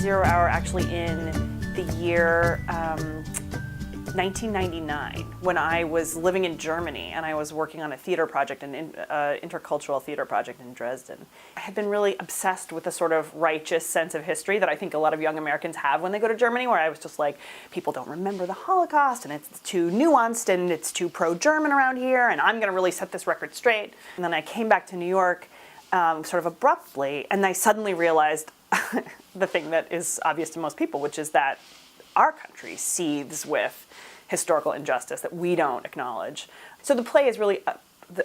Zero Hour actually in the year 1999, when I was living in Germany and I was working on a theater project, an intercultural theater project in Dresden. I had been really obsessed with the sort of righteous sense of history that I think a lot of young Americans have when they go to Germany, where I was just like, people don't remember the Holocaust, and it's too nuanced, and it's too pro-German around here, and I'm gonna really set this record straight. And then I came back to New York sort of abruptly, and I suddenly realized the thing that is obvious to most people, which is that our country seethes with historical injustice that we don't acknowledge. So the play is really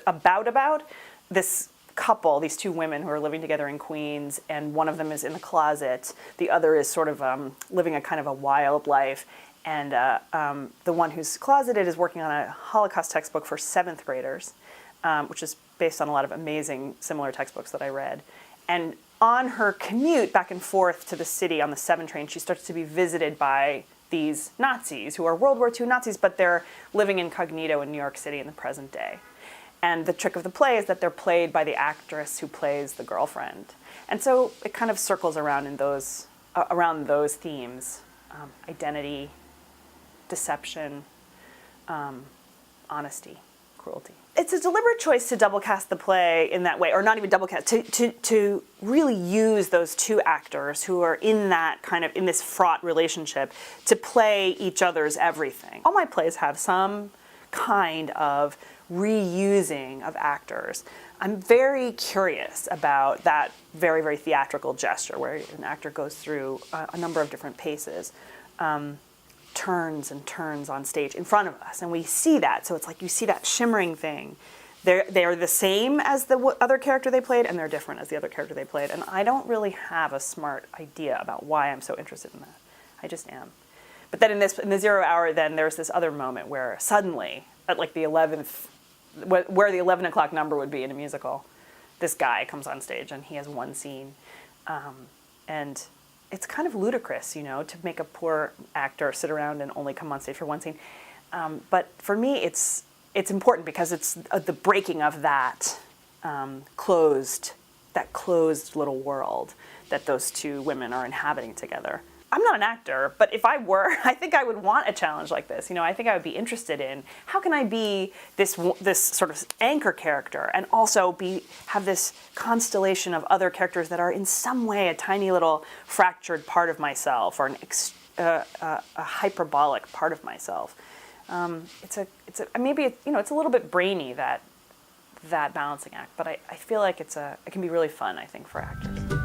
about this couple, these two women who are living together in Queens, and one of them is in the closet. The other is sort of living a kind of a wild life. And the one who's closeted is working on a Holocaust textbook for 7th graders, which is based on a lot of amazing similar textbooks that I read. And on her commute back and forth to the city on the 7 train, she starts to be visited by these Nazis who are World War II Nazis, but they're living incognito in New York City in the present day. And the trick of the play is that they're played by the actress who plays the girlfriend. And so it kind of circles around in around those themes: identity, deception, honesty, cruelty. It's a deliberate choice to double cast the play in that way, or not even double cast, to really use those two actors who are in that kind of, in this fraught relationship, to play each other's everything. All my plays have some kind of reusing of actors. I'm very curious about that very, very theatrical gesture where an actor goes through a number of different paces. Turns and turns on stage in front of us, and we see that. So it's like you see that shimmering thing. They are the same as the other character they played, and they're different as the other character they played. And I don't really have a smart idea about why I'm so interested in that. I just am. But then in the 0 hour, then there's this other moment where suddenly, at like the 11th, where the 11 o'clock number would be in a musical, this guy comes on stage and he has one scene, and it's kind of ludicrous, you know, to make a poor actor sit around and only come on stage for one scene. But for me, it's important because it's the breaking of that closed little world that those two women are inhabiting together. I'm not an actor, but if I were, I think I would want a challenge like this. You know, I think I would be interested in how can I be this sort of anchor character and also have this constellation of other characters that are in some way a tiny little fractured part of myself, or a hyperbolic part of myself. Maybe it's a little bit brainy, that balancing act, but I feel like it can be really fun, I think, for actors.